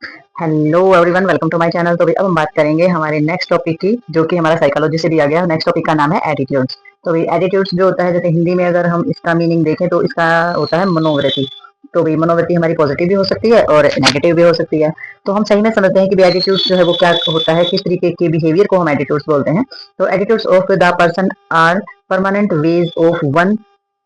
Hello everyone, welcome to my channel. तो अब हम बात करेंगे हमारे नेक्स्ट टॉपिक की, जो कि हमारा साइकोलॉजी से दिया गया। नेक्स्ट टॉपिक का नाम है एटीट्यूड्स। तो भाई एटीट्यूड्स जो होता है, जैसे हिंदी में अगर हम इसका मीनिंग देखें तो इसका होता है मनोवृत्ति। तो भाई मनोवृत्ति हमारी पॉजिटिव भी हो सकती है और नेगेटिव भी हो सकती है। तो हम सही में समझते हैं कि एटीट्यूड्स जो है वो क्या होता है, किस तरीके के बिहेवियर को हम एटीट्यूड्स बोलते हैं। तो attitudes of the person are permanent ways of one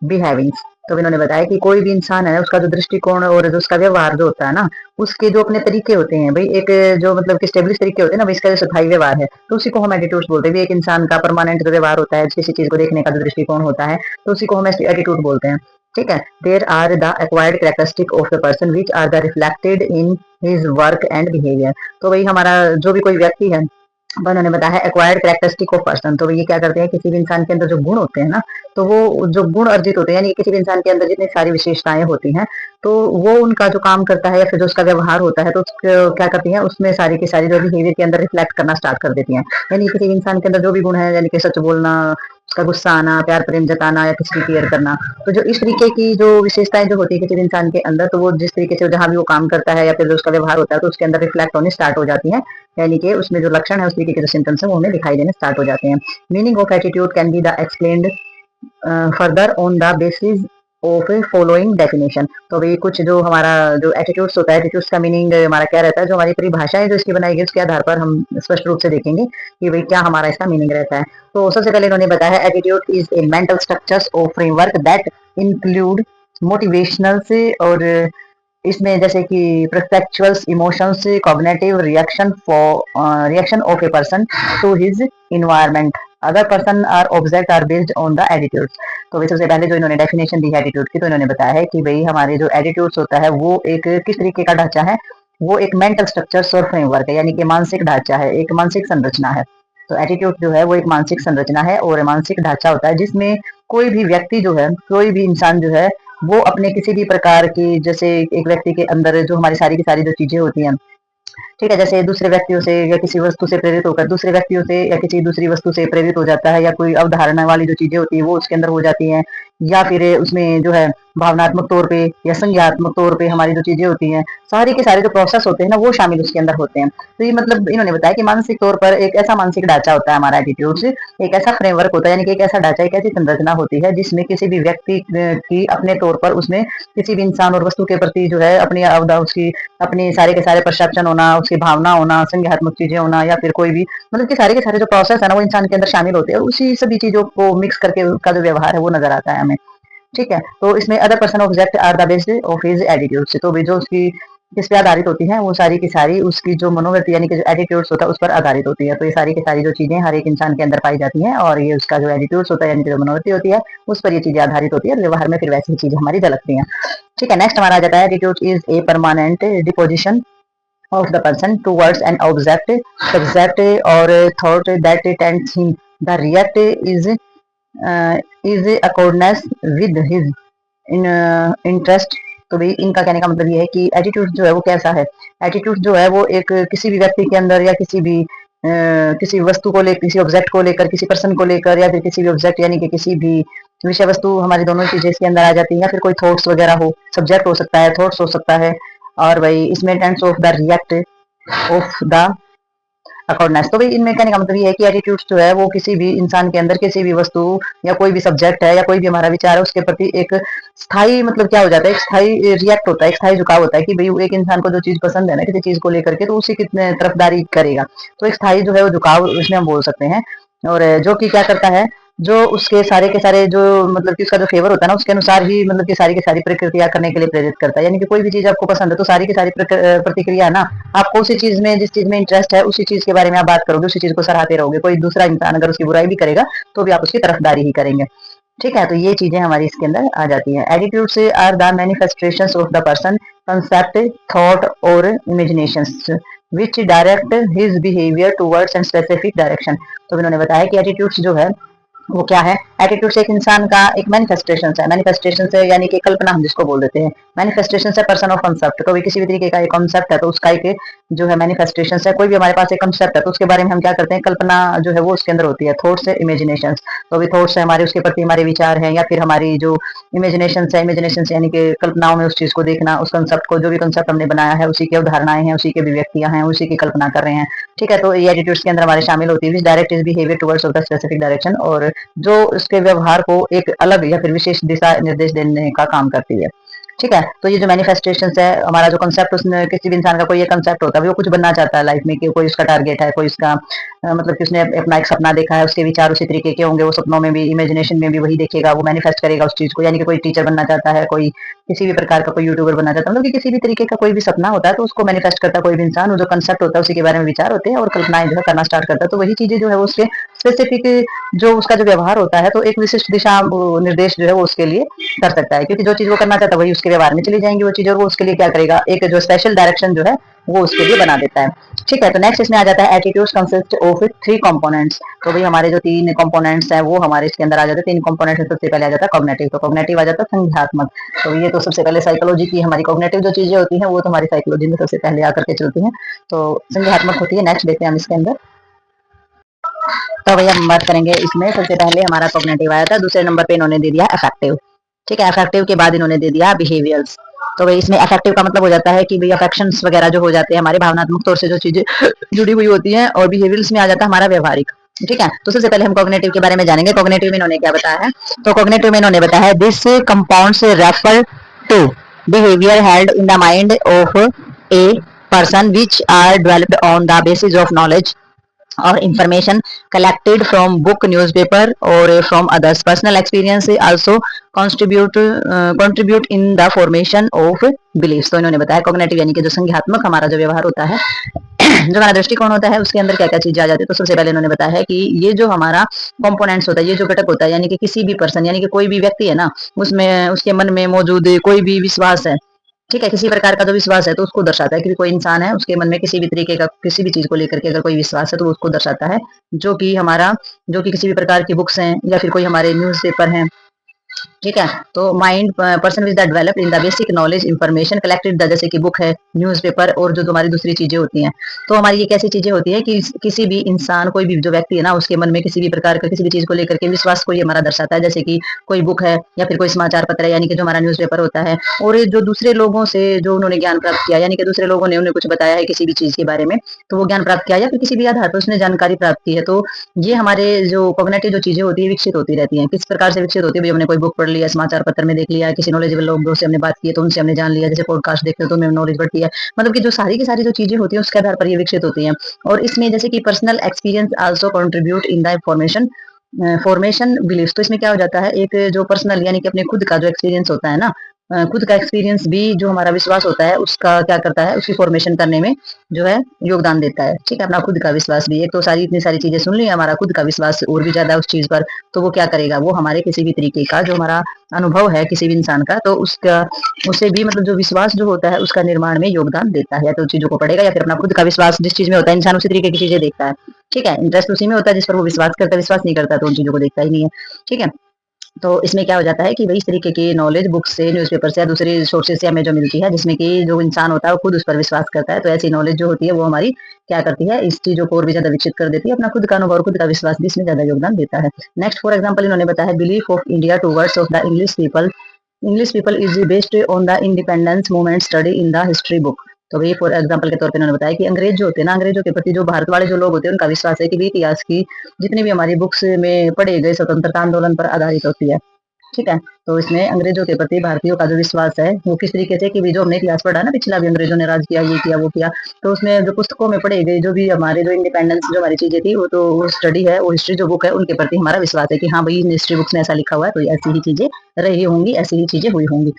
behaving. तो इन्होंने बताया कि कोई भी इंसान है, उसका जो दृष्टिकोण और जो उसका व्यवहार जो होता है ना, उसके जो अपने तरीके होते हैं भाई, एक जो मतलब कि स्टेब्लिश तरीके होते हैं ना भाई, इसका जो स्थायी व्यवहार है, तो उसी को हम एटीट्यूड बोलते हैं। एक इंसान का परमानेंट जो व्यवहार होता है, किसी चीज को देखने का जो दृष्टिकोण होता है, तो उसी को हम एटीट्यूड बोलते हैं। ठीक है। There are the acquired characteristic of the person which are the reflected in his work and behaviour. तो भाई हमारा जो भी कोई व्यक्ति है, उन्होंने बताया एक्वायर्ड कैरेक्टरिस्टिक ऑफ पर्सन। तो ये क्या करते हैं, किसी भी इंसान के अंदर जो गुण होते हैं ना, तो वो जो गुण अर्जित होते हैं, यानी किसी भी इंसान के अंदर जितनी सारी विशेषताएं होती हैं, तो वो उनका जो काम करता है या फिर जो उसका व्यवहार होता है, तो क्या करती हैं, उसमें सारी की सारी जो बिहेवियर के अंदर रिफ्लेक्ट करना स्टार्ट कर देती हैं। यानी किसी भी इंसान के अंदर जो भी गुण है, यानी कि सच बोलना, उसका गुस्सा आना, प्यार प्रेम जताना या किसी की केयर करना, तो जो इस तरीके की जो विशेषताएं जो होती है किसी भी इंसान के अंदर, तो वो जिस तरीके से जहां भी वो काम करता है या फिर जो उसका व्यवहार होता है, तो उसके अंदर रिफ्लेक्ट होने स्टार्ट हो जाती है। यानी कि उसमें जो लक्षण है, उस तरीके के जो सिम्टम्स है, वो हमें दिखाई देने स्टार्ट हो जाते हैं। Meaning of attitude can be the explained further on the basis of following definition. तो भाई कुछ जो हमारा जो एटीट्यूड्स होता है, एटीट्यूड्स का मीनिंग हमारा क्या रहता है, जो हमारी परिभाषा है जो इसकी बनाई गई, उसके आधार पर हम स्पष्ट रूप से देखेंगे कि भाई क्या हमारा इसका मीनिंग रहता है। तो सबसे पहले इन्होंने बताया attitude is a mental structures और फ्रेमवर्क दैट इंक्लूड मोटिवेशनल से, और इसमें जैसे कि perceptuals, emotions, cognitive reaction for reaction of a person to his environment, other person or object are based on the attitudes. तो भाई सबसे पहले जो इन्होंने डेफिनेशन दी है एटीट्यूड की, तो इन्होंने बताया है कि भाई हमारे जो एटीट्यूड्स होता है वो एक किस तरीके का ढांचा है, वो एक मेंटल स्ट्रक्चर्स और फ्रेमवर्क है, यानी कि मानसिक ढांचा है, एक मानसिक संरचना है। तो एटीट्यूड जो है वो एक मानसिक संरचना है और मानसिक ढांचा होता है, जिसमें कोई भी व्यक्ति जो है, कोई भी इंसान जो है, वो अपने किसी भी प्रकार की, जैसे एक व्यक्ति के अंदर जो हमारी सारी की सारी जो चीजें होती हैं, ठीक है, जैसे दूसरे व्यक्तियों से या किसी वस्तु से प्रेरित होकर दूसरे व्यक्तियों से या किसी दूसरी वस्तु से प्रेरित हो जाता है, या कोई अवधारणा वाली जो चीजें होती है वो उसके अंदर हो जाती हैं, या फिर उसमें जो है भावनात्मक तौर पे या संज्ञात्मक तौर पे हमारी जो चीजें होती हैं, सारे के सारे जो प्रोसेस होते हैं ना, वो शामिल उसके अंदर होते हैं। तो ये मतलब इन्होंने बताया कि मानसिक तौर पर एक ऐसा मानसिक ढांचा होता है हमारा एटीट्यूड से, एक ऐसा फ्रेमवर्क होता है, यानी कि एक ऐसा ढांचा, एक ऐसी संरचना होती है जिसमें किसी भी व्यक्ति की अपने तौर पर उसमें किसी भी इंसान और वस्तु के प्रति जो है अपनी उसकी अपनी सारे के सारे परसेप्शन होना, उसकी भावना होना, संज्ञात्मक चीजें होना, या फिर कोई भी मतलब कि सारे के सारे जो प्रोसेस है ना, वो इंसान के अंदर शामिल होते हैं, और उसी सभी चीजों को मिक्स करके उसका जो व्यवहार है वो नजर आता है हमें। ठीक है। तो इसमें other person object are the based of his attitude से, तो भी जो उसकी किस पे आधारित होती है, वो सारी की सारी उसकी जो मनोवृत्ति, यानी कि जो एटीट्यूड्स होता है उस पर आधारित होती है। तो ये सारी की सारी जो चीजें हर एक इंसान के अंदर पाई जाती हैं, और ये उसका जो एटीट्यूड्स होता है, यानी कि जो मनोवृत्ति होती है, उस पर ये चीजें आधारित होती है, और व्यवहार में फिर वैसी चीजें हमारी झलकती हैं। ठीक है। नेक्स्ट हमारा आ जाता है attitude is a permanent deposition of the person towards an object, subject or thought that tends him. The react is accordance with his interest। तो भाई इनका कहने का मतलब ये है कि एटीट्यूड जो है वो कैसा है। एटीट्यूड जो है वो एक किसी भी व्यक्ति के अंदर, या किसी भी किसी वस्तु को लेकर, किसी ऑब्जेक्ट को लेकर, किसी पर्सन को लेकर, या फिर किसी भी ऑब्जेक्ट यानी कि किसी भी विषय वस्तु, हमारी दोनों चीजें इसके अंदर आ जाती है, या फिर कोई थॉट्स वगैरह हो, सब्जेक्ट हो सकता है, थॉट्स हो सकता है, और भाई इसमें tense of the react of the accordance. तो भाई इनमें कहने का मतलब ये है कि एटीट्यूड्स जो है वो किसी भी इंसान के अंदर, किसी भी वस्तु या कोई भी सब्जेक्ट है, या कोई भी हमारा विचार है, उसके प्रति एक स्थायी मतलब क्या हो जाता है, एक स्थायी रिएक्ट होता है, एक स्थायी झुकाव होता है कि भाई एक इंसान को जो चीज पसंद है ना किसी चीज को लेकर के, तो उसी की तरफदारी करेगा। तो एक स्थायी जो है वो झुकाव इसमें हम बोल सकते हैं। और जो कि क्या करता है, जो उसके सारे के सारे जो मतलब कि उसका जो फेवर होता है ना, उसके अनुसार ही मतलब कि सारी की सारी प्रक्रिया करने के लिए प्रेरित करता है। यानी कि कोई भी चीज आपको पसंद है, तो सारी की सारी प्रतिक्रिया है ना, आपको उसी चीज में, जिस चीज में इंटरेस्ट है, उसी चीज के बारे में आप बात करोगे, उसी चीज को सराहते रहोगे। कोई दूसरा इंसान अगर उसकी बुराई भी करेगा, तो भी आप उसकी तरफदारी ही करेंगे। ठीक है। तो ये चीजें हमारी इसके अंदर आ जाती हैं। एटीट्यूड से are the manifestation of the person concept, thought और imaginations which direct his behaviour towards and specific direction. तो इन्होंने बताया कि एटीट्यूड्स जो है वो क्या है? एटीट्यूड एक इंसान का एक मैनिफेस्टेशन है। मैनिफेस्टेशन है यानी कि कल्पना हम जिसको बोल देते हैं। मैनिफेस्टेशन है पर्सन ऑफ कंसेप्ट। कोई किसी भी तरीके का एक कंसेप्ट है तो उसका एक जो है मैनिफेस्टेशन है। कोई भी हमारे पास एक कंसेप्ट है तो उसके बारे में हम क्या करते हैं, कल्पना जो है वो उसके अंदर होती है। थॉट्स है, इमेजिनेशन। तो भी थॉट्स है हमारे, उसके प्रति हमारे विचार हैं, या फिर हमारी जो इमेजिनेशन यानी कि कल्पनाओं में उस चीज को देखना, उस कंसेप्ट को, जो भी कंसेप्ट हमने बनाया है उसी की अवधारणाएं हैं, उसी के अभिव्यक्तियां हैं, उसी की कल्पना कर रहे हैं। ठीक है, तो ये एटीट्यूड्स के अंदर हमारे शामिल होती है। Direct is behaviour towards of the specific direction, और जो उसके व्यवहार को एक अलग या फिर विशेष दिशा निर्देश देने का काम करती है। ठीक है, तो ये जो मैनिफेस्टेशन है हमारा, जो कंसेप्ट, उसने किसी भी इंसान का कोई एक कंसेप्ट होता है, वो कुछ बनना चाहता है लाइफ में, कि कोई उसका टारगेट है, कोई उसका मतलब कि उसने अपना एक सपना देखा है, उसके विचार उसी तरीके के होंगे, वो सपनों में भी, इमेजिनेशन में भी वही देखेगा, वो मैनिफेस्ट करेगा उस चीज को। यानी कि कोई टीचर बनना चाहता है, कोई किसी भी प्रकार का कोई यूट्यूबर बनना चाहता है, मतलब कि किसी भी तरीके का कोई भी सपना होता है तो उसको मैनिफेस्ट करता है कोई भी इंसान। जो कंसेप्ट होता है उसी के बारे में विचार होते हैं और कल्पनाएं जो है करना स्टार्ट करता है। तो वही चीजें जो है वो उसके स्पेसिफिक जो उसका जो व्यवहार होता है, तो एक विशिष्ट दिशा निर्देश जो है वो उसके लिए कर सकता है, क्योंकि जो चीज वो करना चाहता है वही उसके व्यवहार में चली जाएंगी वो चीज, और वो उसके लिए क्या करेगा, एक जो स्पेशल डायरेक्शन जो है वो उसके लिए बना देता है। ठीक है, तो नेक्स्ट इसमें आ जाता है एटीट्यूड्स कंसिस्ट ऑफ 3 कंपोनेंट्स। तो भाई हमारे जो 3 कंपोनेंट्स हैं वो हमारे इसके अंदर आ जाते हैं। 3 कंपोनेंट है, सबसे पहले आ जाता है कॉग्निटिव। तो कॉग्निटिव आ जाता है संज्ञात्मक। तो ये तो सबसे पहले साइकोलॉजी की हमारी कॉग्निटिव जो चीजें होती हैं वो तो हमारी साइकोलॉजी में सबसे पहले आकर के चलती हैं, तो संज्ञात्मक होती है। नेक्स्ट देखते हैं हम इसके अंदर। तो भैया हम बात करेंगे इसमें, सबसे पहले हमारा कॉग्निटिव आया था, दूसरे नंबर पे इन्होंने दे दिया अफेक्टिव। ठीक है, अफेक्टिव के बाद इन्होंने दे दिया बिहेवियर्स। तो भाई इसमें अफेक्टिव का मतलब हो जाता है कि भाई अफेक्शंस वगैरह जो हो जाते हैं हमारे, भावनात्मक तौर से जो चीजें जुड़ी हुई होती हैं, और बिहेवियर्स में आ जाता है हमारा व्यवहारिक। ठीक है, तो सबसे पहले हम कॉग्निटिव के बारे में जानेंगे। कॉग्निटिव में इन्होंने क्या बताया है? तो कॉग्निटिव में इन्होंने बताया है, this compounds refer to behaviour held in the mind of a person which are developed on the basis of knowledge or information collected from book, newspaper or from others. Personal experience also contribute in the formation of beliefs. तो इन्होंने बताया cognitive यानी कि जो संज्ञात्मक हमारा जो व्यवहार होता है जो हमारा दृष्टिकोण होता है उसके अंदर क्या क्या चीजें आ जाती है। तो सबसे पहले इन्होंने बताया है कि ये जो हमारा कंपोनेंट्स होता है, ये जो घटक होता है, यानी कि किसी भी पर्सन यानी कि कोई भी व्यक्ति है ना, उसमें उसके मन में मौजूद कोई भी विश्वास है, ठीक है, किसी प्रकार का जो विश्वास है तो उसको दर्शाता है कि कोई इंसान है, उसके मन में किसी भी तरीके का किसी भी चीज को लेकर के अगर कोई विश्वास है तो वो उसको दर्शाता है। जो कि हमारा, जो कि किसी भी प्रकार की बुक्स हैं या फिर कोई हमारे न्यूज़पेपर हैं, ठीक है, तो mind person which the developed in the basic knowledge information collected the, जैसे कि बुक है, न्यूज़पेपर और जो हमारी दूसरी चीजें होती हैं। तो हमारी ये कैसी चीजें होती है कि किसी भी इंसान, कोई भी जो व्यक्ति है ना, उसके मन में किसी भी प्रकार का किसी भी चीज को लेकर के विश्वास को ये हमारा दर्शाता है। जैसे कि कोई बुक है या फिर कोई समाचार पत्र है, यानी कि जो हमारा न्यूज़पेपर होता है, और जो दूसरे लोगों से जो उन्होंने ज्ञान प्राप्त किया, यानी कि दूसरे लोगों ने उन्हें कुछ बताया है किसी भी चीज के बारे में, तो वो ज्ञान प्राप्त किया या फिर किसी भी आधार पर उसने जानकारी प्राप्त की है। तो ये हमारे जो कॉग्निटिव जो चीजें होती है विकसित होती रहती हैं। किस प्रकार से विकसित होती है? भाई हमने कोई बुक पढ़ लिया, समाचार पत्र में देख लिया, किसी नॉलेजेबल लोगों से हमने बात की है तो उनसे हमने जान लिया, जैसे पॉडकास्ट देखते हो तो हमें नॉलेज बढ़ती है। मतलब कि जो सारी की सारी जो चीजें होती है उसके आधार पर ये विकसित होती हैं। और इसमें जैसे कि personal experience also contribute in the formation formation belief. तो इसमें क्या हो जाता है, एक जो पर्सनल यानी कि अपने खुद का जो एक्सपीरियंस होता है ना, खुद का एक्सपीरियंस भी जो हमारा विश्वास होता है उसका क्या करता है, उसकी फॉर्मेशन करने में जो है योगदान देता है। ठीक है, अपना खुद का विश्वास भी, एक तो सारी इतनी सारी चीजें सुन ली, हमारा खुद का विश्वास और भी ज्यादा उस चीज पर, तो वो क्या करेगा, वो हमारे किसी भी तरीके का जो हमारा अनुभव है किसी भी इंसान का, तो उसका उसे भी मतलब जो विश्वास जो होता है उसका निर्माण में योगदान देता है। या तो चीजों को पढ़ेगा या फिर अपना खुद का विश्वास जिस चीज में होता है, इंसान उसी तरीके की चीजें देखता है। ठीक है, इंटरेस्ट उसी में होता है जिस पर वो विश्वास करता है, विश्वास नहीं करता तो उन चीजों को देखता ही नहीं है। ठीक है, तो इसमें क्या हो जाता है कि भाई इस तरीके की नॉलेज बुक से, न्यूज़पेपर से या दूसरी सोर्सेज से हमें जो मिलती है, जिसमें कि जो इंसान होता है वो खुद उस पर विश्वास करता है, तो ऐसी नॉलेज जो होती है वो हमारी क्या करती है, इस चीजों को और भी ज्यादा विकसित कर देती है। अपना खुद का अनुभव और खुद का विश्वास भी इसमें ज्यादा योगदान देता है। नेक्स्ट फॉर एग्जाम्पल इन्होंने बताया belief of India towards of the English people is based on the independence movement study in the history book. तो भाई फॉर एग्जाम्पल के तौर पे उन्होंने बताया कि अंग्रेज जो होते हैं ना, अंग्रेजों के प्रति जो भारत वाले जो लोग होते हैं उनका विश्वास है कि भी इतिहास की जितनी भी हमारी बुक्स में पढ़े गए स्वतंत्रता आंदोलन पर आधारित होती है। ठीक है, तो इसमें अंग्रेजों के प्रति भारतीयों का जो विश्वास है वो किस तरीके से, कि भी जो हमने इतिहास पढ़ा ना, पिछला भी अंग्रेजों ने राज किया, ये किया वो किया, तो उसमें जो पुस्तकों में पढ़े गए जो भी हमारे जो इंडिपेंडेंस जो हमारी चीजें थी, वो तो वो स्टडी है, वो हिस्ट्री जो बुक है उनके प्रति हमारा विश्वास है कि हाँ भाई हिस्ट्री बुक्स में ऐसा लिखा हुआ है तो ऐसी ही चीजें रही होंगी, ऐसी ही चीजें हुई होंगी।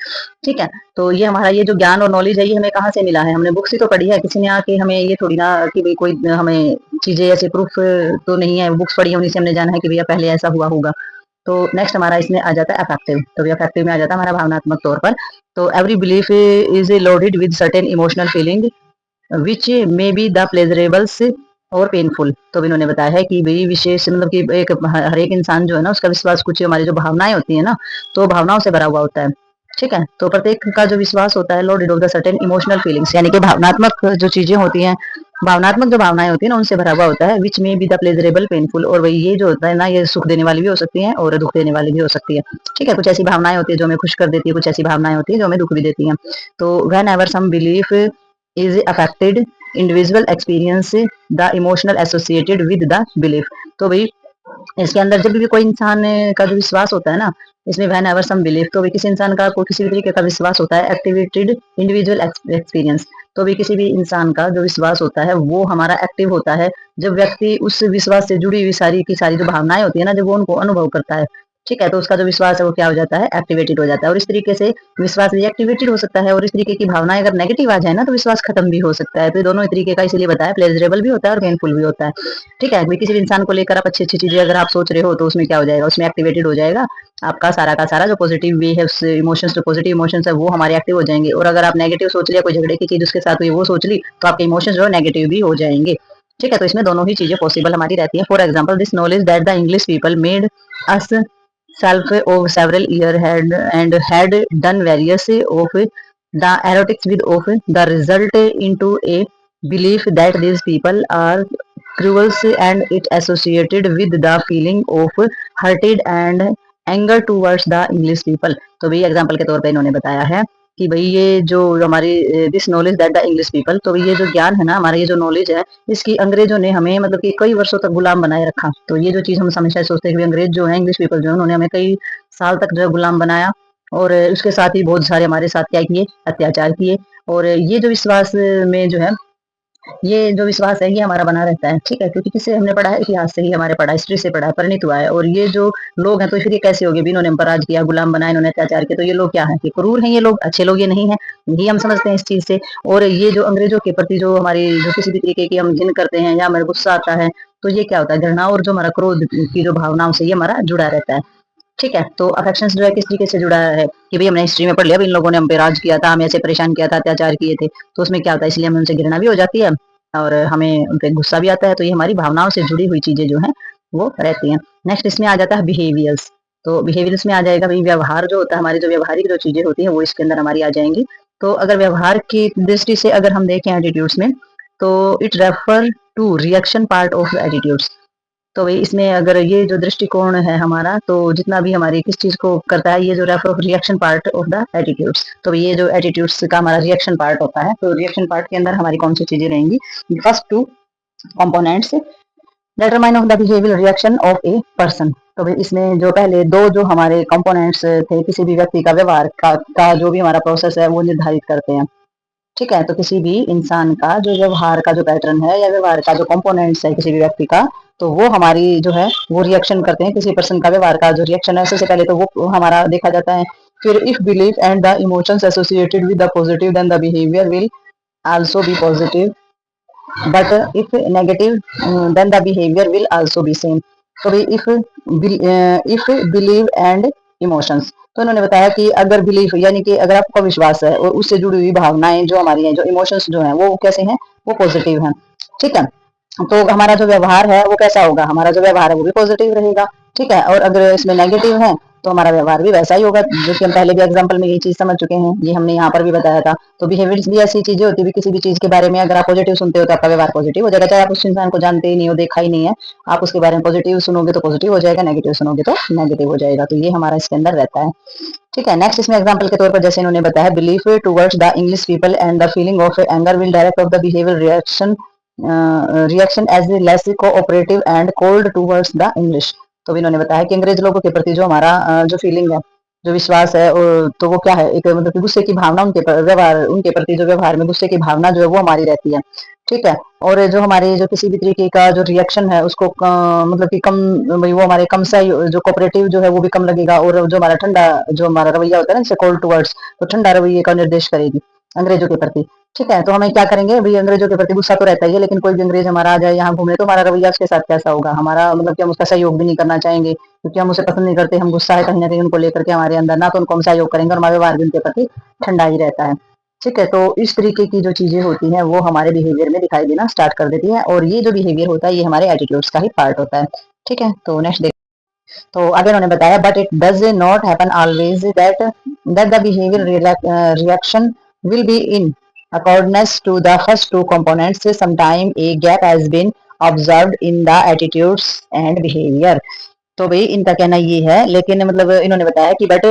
ठीक है, तो ये हमारा ये जो ज्ञान और नॉलेज है ये हमें कहाँ से मिला है? हमने बुक्स ही तो पढ़ी है, किसी ने आके हमें ये थोड़ी ना कि भाई कोई हमें चीजें ऐसे प्रूफ तो नहीं है, बुक्स पढ़ी है उन्हीं से हमने जाना है कि भैया पहले ऐसा हुआ होगा। तो नेक्स्ट हमारा इसमें आ जाता है अफेक्टिव। तो अफेक्टिव में आ जाता है हमारा भावनात्मक तौर पर। तो every belief is loaded with certain emotional feeling which may be the pleasurables और पेनफुल। तो भी इन्होंने बताया है कि भाई विशेष मतलब कि एक हर एक इंसान जो है ना उसका विश्वास कुछ हमारी जो भावनाएं होती है ना तो भावनाओं से भरा हुआ होता है। ठीक है, तो प्रत्येक का जो विश्वास होता है loaded of the certain emotional feelings, यानी कि भावनात्मक जो चीजें होती हैं, भावनात्मक जो भावनाएं होती है ना उनसे भरा हुआ होता है, विच में बी द प्लेजरेबल पेनफुल। और वही ये जो होता है ना ये सुख देने वाली भी हो सकती है और दुख देने वाली भी हो सकती है। ठीक है, कुछ ऐसी भावनाएं होती है जो हमें खुश कर देती है, कुछ ऐसी भावनाएं होती है जो हमें दुख भी देती हैं। तो whenever some belief is affected individual experience the emotional associated with the belief. तो भाई इसके अंदर जब भी कोई इंसान का जो विश्वास होता है ना, इसमें व्हेन एवर सम बिलीफ, तो भी किसी इंसान का कोई किसी भी तरीके का विश्वास होता है, एक्टिवेटेड इंडिविजुअल एक्सपीरियंस। तो भी किसी भी इंसान का जो विश्वास होता है वो हमारा एक्टिव होता है जब व्यक्ति उस विश्वास से जुड़ी हुई सारी की सारी जो भावनाएं होती है ना जब वो उनको अनुभव करता है। ठीक है, तो उसका जो विश्वास है वो क्या हो जाता है, एक्टिवेटेड हो जाता है। और इस तरीके से विश्वास भी एक्टिवेटेड हो सकता है, और इस तरीके की भावनाएं अगर नेगेटिव आ जाए ना तो विश्वास खत्म भी हो सकता है। तो ये दोनों तरीके का इसीलिए बताया, प्लेजरेबल भी होता है और पेनफुल भी होता है। ठीक है, किसी भी इंसान को लेकर आप अच्छी अच्छी चीजें अगर आप सोच रहे हो तो उसमें क्या हो जाएगा, उसमें एक्टिवेटेड हो जाएगा आपका सारा का सारा जो पॉजिटिव वे है, उस इमोशंस जो पॉजिटिव इमोशंस है वो हमारे एक्टिव हो जाएंगे। और अगर आप नेगेटिव सोच लिया, कोई झगड़े की चीज उसके साथ हुई वो सोच ली, तो आपके इमोशंस जो है नेगेटिव भी हो जाएंगे। ठीक है, तो इसमें दोनों ही चीजें पॉसिबल हमारी रहती है। For example, this knowledge that the English people made us self of several year had done various of the erotics with of the result into a belief that these people are cruel, and it associated with the feeling of hurted and anger towards the English people। तो भाई example के तौर पे इन्होंने बताया है कि भाई ये जो हमारी this knowledge that the English people, तो ये जो ज्ञान है ना हमारा, ये जो नॉलेज है इसकी अंग्रेजों ने हमें मतलब कि कई वर्षों तक गुलाम बनाए रखा। तो ये जो चीज हम हमेशा सोचते हैं कि अंग्रेज जो है, इंग्लिश पीपल जो है, उन्होंने हमें कई साल तक जो है गुलाम बनाया, और उसके साथ ही बहुत सारे हमारे साथ क्या किए, अत्याचार किए। और ये जो विश्वास में जो है, ये जो विश्वास है ये हमारा बना रहता है। ठीक है, क्योंकि किससे हमने पढ़ा है, इतिहास से ही हमारे पढ़ा, हिस्ट्री से पढ़ा है, परिणित हुआ है। और ये जो लोग हैं तो फिर ये कैसे हो गए, इन्होंने हम पर राज किया, गुलाम बनाए, इन्होंने अत्याचार किया, तो ये लोग क्या है कि क्रूर हैं, ये लोग अच्छे लोग ये नहीं है, यही हम समझते हैं इस चीज से। और ये जो अंग्रेजों के प्रति जो हमारी जो किसी भी तरीके की हम घिन करते हैं या हमें गुस्सा आता है, तो ये क्या होता है, घृणा और जो हमारा क्रोध की जो भावनाओं से ये हमारा जुड़ा रहता है। ठीक है, तो अफेक्शन जो है किस तरीके से जुड़ा है कि भाई हमने हिस्ट्री में पढ़ लिया इन लोगों ने हम पे राज किया था, हमें ऐसे परेशान किया था, अत्याचार किए थे, तो उसमें क्या होता है, इसलिए हमें उनसे घृणा भी हो जाती है और हमें उनके गुस्सा भी आता है। तो ये हमारी भावनाओं से जुड़ी हुई चीजें जो है वो रहती हैं। नेक्स्ट इसमें आ जाता है बिहेवियर्स। तो बिहेवियर्स में आ जाएगा भाई व्यवहार जो होता है, हमारी जो व्यवहारिक जो चीजें होती हैं वो इसके अंदर हमारी आ जाएंगी। तो अगर व्यवहार की दृष्टि से अगर हम देखें एटीट्यूड्स में, तो it refer to reaction part of attitudes. तो भाई इसमें अगर ये जो दृष्टिकोण है हमारा, तो जितना भी हमारी किस चीज को करता है, ये जो refer of reaction part of the attitudes. तो ये जो एटीट्यूड्स का हमारा रिएक्शन पार्ट होता है, तो रिएक्शन पार्ट के अंदर हमारी कौन सी चीजें रहेंगी, first two components determine of the behaviour reaction of a person. तो भाई इसमें जो पहले दो जो हमारे कंपोनेंट्स थे किसी भी व्यक्ति का व्यवहार का जो भी हमारा प्रोसेस है वो निर्धारित करते हैं। ठीक है, तो किसी भी इंसान का जो व्यवहार का जो पैटर्न है या व्यवहार का जो कंपोनेंट्स है किसी भी व्यक्ति का, तो वो हमारी जो है वो रिएक्शन करते हैं। किसी पर्सन का व्यवहार का जो रिएक्शन है सबसे पहले तो वो हमारा देखा जाता है। फिर if belief and the emotions associated with the positive then the behaviour will also be positive, but if negative then the behaviour will also be same. तो भाई इफ बिलीव एंड इमोशंस, तो इन्होंने बताया कि अगर बिलीफ यानी कि अगर आपका विश्वास है और उससे जुड़ी हुई भावनाएं जो हमारी हैं, जो इमोशंस जो हैं वो कैसे हैं, वो पॉजिटिव हैं। ठीक है, तो हमारा जो व्यवहार है वो कैसा होगा, हमारा जो व्यवहार है वो भी पॉजिटिव रहेगा। ठीक है, और अगर इसमें नेगेटिव है तो हमारा व्यवहार भी वैसा ही होगा, जो कि हम पहले भी एग्जांपल में ये चीज समझ चुके हैं, ये हमने यहाँ पर भी बताया था। तो बिहेवियर्स भी ऐसी चीजें होती है, किसी भी चीज के बारे में अगर आप पॉजिटिव सुनते हो तो आपका व्यवहार पॉजिटिव हो जाएगा, चाहे आप उस इंसान को जानते ही नहीं हो, देखा ही नहीं है, आप उसके बारे में पॉजिटिव सुनोगे तो पॉजिटिव हो जाएगा, नेगेटिव सुनोगे तो नेगेटिव हो जाएगा। तो ये हमारा इसके अंदर रहता है। ठीक है, नेक्स्ट इसमें एग्जांपल के तौर पर जैसे इन्होंने बताया, belief towards the English people and the feeling of anger will direct of the behaviour reaction as less cooperative and cold towards the English. तो इन्होंने बताया कि अंग्रेज लोगों के प्रति जो हमारा जो फीलिंग है, जो विश्वास है, तो वो क्या है, एक मतलब कि गुस्से की भावना, उनके व्यवहार, उनके प्रति जो व्यवहार में गुस्से की भावना जो है वो हमारी रहती है। ठीक है, और जो हमारे जो किसी भी तरीके का जो रिएक्शन है उसको मतलब कि कम, वो हमारे कम सा जो कोऑपरेटिव जो है वो भी कम लगेगा, और जो हमारा ठंडा जो हमारा रवैया होता है ना, जैसे कोल्ड टुवर्ड्स, तो ठंडा रवैये का निर्देश करेगी अंग्रेजों के प्रति। ठीक है, तो हमें क्या करेंगे भाई, अंग्रेजों के प्रति गुस्सा तो रहता ही है, लेकिन कोई भी अंग्रेज हमारा आ जाए यहाँ घूमने तो हमारा रवैया उसके साथ कैसा होगा, हमारा मतलब कि हम उसका सहयोग भी नहीं करना चाहेंगे, क्योंकि हम उसे पसंद नहीं करते, हम गुस्सा है कहीं ना कहीं उनको लेकर के हमारे अंदर, ना तो उनको हम सहयोग करेंगे और हमारा व्यवहार भी उनके प्रति ठंडा ही रहता है। ठीक है, तो इस तरीके की जो चीजें होती हैं वो हमारे बिहेवियर में दिखाई देना स्टार्ट कर देती हैं, और ये जो बिहेवियर होता है ये हमारे एटीट्यूड्स का ही पार्ट होता है। ठीक है, तो नेक्स्ट देख। तो आगे उन्होंने बताया, but it does not happen always that that the behaviour reaction will be in accordance to the first two components. Sometime a gap has been observed in the attitudes and behavior. तो भाई इनका कहना ये है, लेकिन मतलब इन्होंने बताया कि बट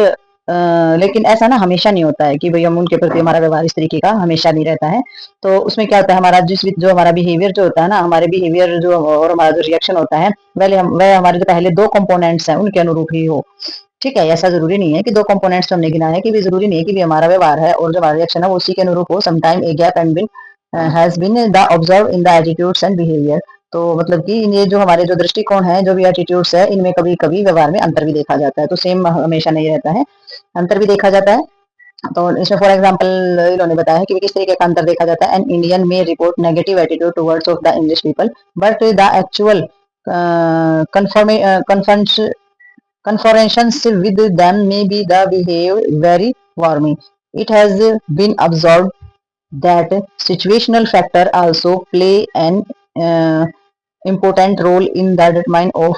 लेकिन ऐसा ना हमेशा नहीं होता है कि भाई हम उनके प्रति हमारा व्यवहार इस तरीके का हमेशा नहीं रहता है। तो उसमें क्या होता है, हमारा जो हमारा बिहेवियर जो होता है ना, हमारे बिहेवियर जो और हमारा जो रिएक्शन होता है वह हमारे जो पहले दो कंपोनेंट्स हैं उनके अनुरूप ही हो। ठीक है, ऐसा जरूरी नहीं है कि दो कंपोनेंट्स हमने गिना है कि भी जरूरी नहीं है कि भी हमारा व्यवहार है और जो हमारा रिएक्शन है वो उसी के अनुरूप हो। Sometime a gap and been has been the observe in the attitudes and behaviour. तो मतलब कि ये जो हमारे जो दृष्टिकोण है, जो भी एटीट्यूड्स है, इनमें कभी कभी व्यवहार में अंतर भी देखा जाता है, तो सेम हमेशा नहीं रहता है, अंतर भी देखा जाता है। तो इसमें फॉर एग्जांपल इन्होंने बताया है कि किस तरीके का अंतर देखा जाता है। एन इंडियन में report negative attitude towards of the English people, but the actual conferences with them may be the behave very warming. It has been observed that situational factor also play an uh, important role in the determination of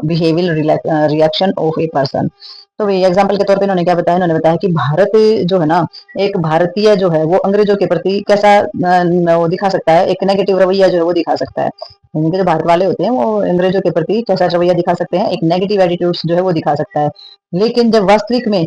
behavioral reaction of a person. तो ये example के तौर पे इन्होंने क्या बताया, इन्होंने बताया कि भारत जो है ना, एक भारतीय जो है वो अंग्रेजों के प्रति कैसा वो दिखा सकता है, एक नेगेटिव रवैया जो है वो दिखा सकता है। यानी कि जो भारत वाले होते हैं वो अंग्रेजों के प्रति कैसा रवैया दिखा सकते हैं, एक नेगेटिव एटीट्यूड्स जो है वो दिखा सकता है। लेकिन जब वास्तविक में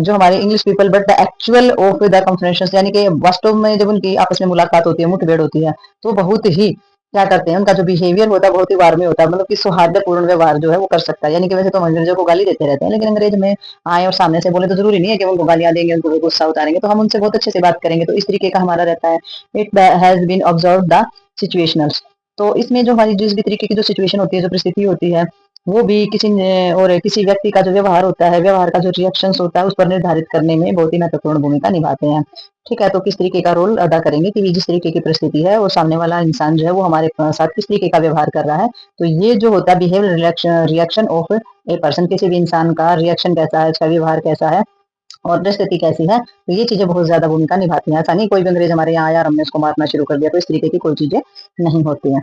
जो हमारे English people but the actual of the conferences, यानी कि वास्तव में जब उनकी आपस में मुलाकात होती है, मुठभेड़ होती है, तो बहुत ही क्या करते हैं, उनका जो बिहेवियर होता है बहुत ही वार्मी होता है, मतलब कि सौहार्दपूर्ण व्यवहार जो है वो कर सकता है। यानी कि वैसे तो हम अंग्रेजों को गाली देते रहते हैं, लेकिन अंग्रेज में आए और सामने से बोले तो जरूरी नहीं है कि उनको गालियां देंगे, उनको गुस्सा उतारेंगे, तो हम उनसे बहुत अच्छे से बात करेंगे। तो इस तरीके का हमारा रहता है। It has been observe the situationals. तो इसमें जो हमारी जिस भी तरीके की जो सिचुएशन होती है, जो परिस्थिति होती है, वो भी किसी व्यक्ति का जो व्यवहार होता है, व्यवहार का जो रिएक्शंस होता है उस पर निर्धारित करने में बहुत ही महत्वपूर्ण भूमिका निभाते हैं। ठीक है, तो किस तरीके का रोल अदा करेंगे कि जिस तरीके की परिस्थिति है, वो सामने वाला इंसान जो है वो हमारे साथ किस तरीके का व्यवहार कर रहा है। तो ये जो होता है behaviour reaction of a person, किसी भी इंसान का रिएक्शन कैसा है, उसका व्यवहार कैसा है और परिस्थिति कैसी है, तो ये चीजें बहुत ज्यादा भूमिका निभाती हैं। ऐसा नहीं कोई भी अंग्रेज हमारे यहाँ आया और हमने उसको मारना शुरू कर दिया, तो इस तरीके की कोई चीजें नहीं होती हैं।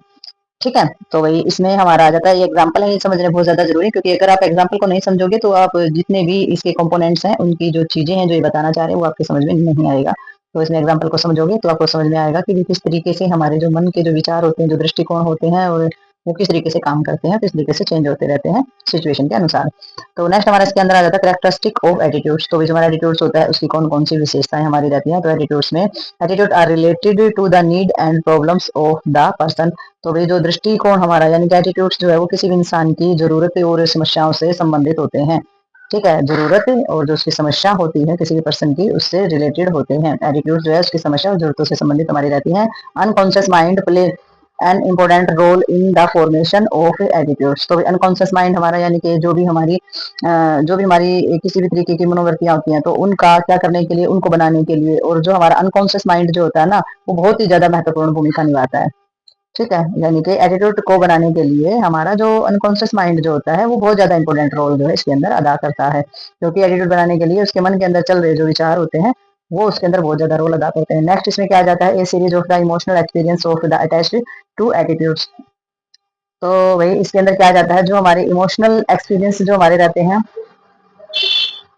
ठीक है, तो वही इसमें हमारा आ जाता है। ये एग्जाम्पल है, ये समझना बहुत ज्यादा जरूरी है, क्योंकि अगर आप एग्जाम्पल को नहीं समझोगे तो आप जितने भी इसके कंपोनेंट्स हैं, उनकी जो चीजें हैं जो ये बताना चाह रहे हैं वो आपके समझ में नहीं आएगा। तो इसमें एग्जाम्पल को समझोगे तो आपको समझ में आएगा कि किस तरीके से हमारे जो मन के जो विचार होते हैं, जो दृष्टिकोण होते हैं, और वो किस तरीके से काम करते हैं, किस तरीके से चेंज होते रहते हैं सिचुएशन के अनुसार। तो नेक्स्ट हमारा इसके अंदर आ जाता है कैरेक्टरिस्टिक ऑफ एटीट्यूड्स। तो जो हमारा एटीट्यूड्स होता है उसकी कौन कौन सी विशेषताएं हमारी रहती हैं। तो एटीट्यूड्स में attitude are related to the need and problems of the person. तो भाई जो दृष्टिकोण हमारा यानी कि एटीट्यूड्स जो है वो किसी भी इंसान की जरूरत और समस्याओं से संबंधित होते हैं। ठीक है, जरूरत और जो उसकी समस्या होती है किसी भी पर्सन की, उससे रिलेटेड होते हैं। एटीट्यूड जो है उसकी समस्या और जरूरतों से संबंधित हमारी रहती है। Unconscious mind play an important role in the formation of attitudes. तो अनकॉन्शियस माइंड हमारा यानी कि जो भी हमारी किसी भी तरीके की मनोवृत्तियां होती हैं, तो उनका क्या करने के लिए, उनको बनाने के लिए, और जो हमारा अनकॉन्शियस माइंड जो होता है ना, वो बहुत ही ज्यादा महत्वपूर्ण भूमिका निभाता है। ठीक है, यानी कि एटीट्यूड को बनाने के लिए हमारा जो अनकॉन्शियस माइंड जो होता है वो बहुत ज्यादा इंपॉर्टेंट रोल जो है इसके अंदर अदा करता है, क्योंकि एटीट्यूड बनाने के लिए उसके मन के अंदर चल रहे जो विचार होते हैं वो उसके अंदर बहुत ज्यादा रोल अदा करते हैं। नेक्स्ट इसमें क्या आ जाता है, a series of the emotional experience of the attached to attitudes. तो वही इसके अंदर क्या आ जाता है, जो हमारे इमोशनल एक्सपीरियंस जो हमारे रहते हैं,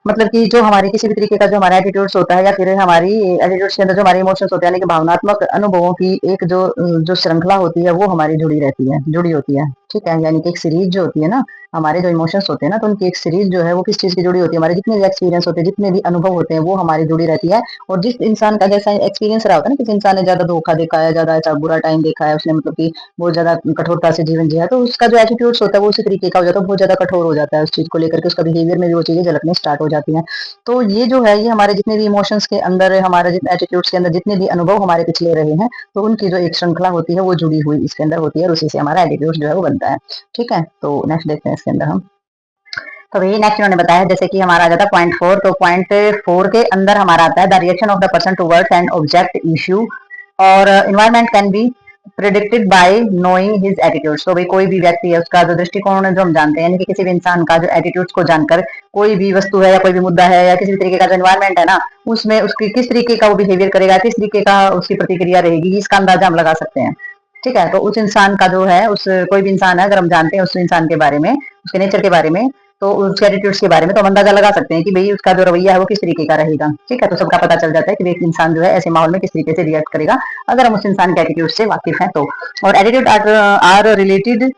मतलब कि जो हमारे किसी भी तरीके का जो हमारा एटीट्यूड्स होता है, या फिर हमारी एटीट्यूड्स के अंदर जो हमारे इमोशंस होते हैं, यानी कि भावनात्मक अनुभवों की एक जो श्रृंखला होती है वो हमारी जुड़ी होती है। ठीक है, यानी कि एक सीरीज जो होती है ना, हमारे जो इमोशंस होते हैं ना, तो उनकी एक सीरीज जो है वो किस चीज की जुड़ी होती है, हमारे जितने भी एक्सपीरियंस होते हैं, जितने भी अनुभव होते हैं वो हमारी जुड़ी रहती है। और जिस इंसान का जैसा एक्सपीरियंस रहा होता है ना, किसी इंसान ने ज्यादा धोखा देखा है, ज्यादा ऐसा बुरा टाइम देखा है, उसने मतलब कि बहुत ज्यादा कठोरता से जीवन जिया है, तो उसका जो एटीट्यूड्स होता है वो उसी तरीके का हो जाता है, बहुत ज्यादा कठोर हो जाता है उस चीज को लेकर के, उसका बिहेवियर में भी वो चीजें झलकने स्टार्ट हो जाती है। तो ये जो है, ये हमारे जितने भी इमोशंस के अंदर, हमारे जितने एटीट्यूड्स के अंदर जितने भी अनुभव हमारे पिछले रहे हैं, तो उनकी जो एक श्रृंखला होती है वो जुड़ी हुई इसके अंदर होती है, और उसी से हमारा एटीट्यूड जो है वो बनता है। ठीक है, तो नेक्स्ट देखते हैं इसके अंदर हम। तो ये नेक्स्ट उन्होंने बताया, जैसे कि हमारा आ जाता है पॉइंट 4। तो पॉइंट 4 के अंदर हमारा आता है the reaction of the person towards an object issue और environment can be predicted by knowing his attitudes. तो भाई कोई भी व्यक्ति है उसका जो दृष्टिकोण है जो हम जानते हैं, यानी कि किसी भी इंसान का जो एटीट्यूड्स को जानकर कोई भी वस्तु है या कोई भी मुद्दा है या किसी भी तरीके का जो एनवायरमेंट है ना, उसमें उसकी किस तरीके का वो बिहेवियर करेगा, किस तरीके का उसकी प्रतिक्रिया रहेगी, इसका अंदाजा हम लगा सकते हैं। ठीक है, तो उस इंसान का जो है, उस कोई भी इंसान है अगर हम जानते हैं उस इंसान के बारे में, उसके नेचर के बारे में, तो उसके एटीट्यूड्स के बारे में, तो हम अंदाजा लगा सकते हैं कि भाई उसका जो रवैया है वो किस तरीके का रहेगा। ठीक है, तो सबका पता चल जाता है कि एक इंसान जो है ऐसे माहौल में किस तरीके से रिएक्ट करेगा अगर हम उस इंसान के एटीट्यूड से वाकिफ हैं तो। और attitude are related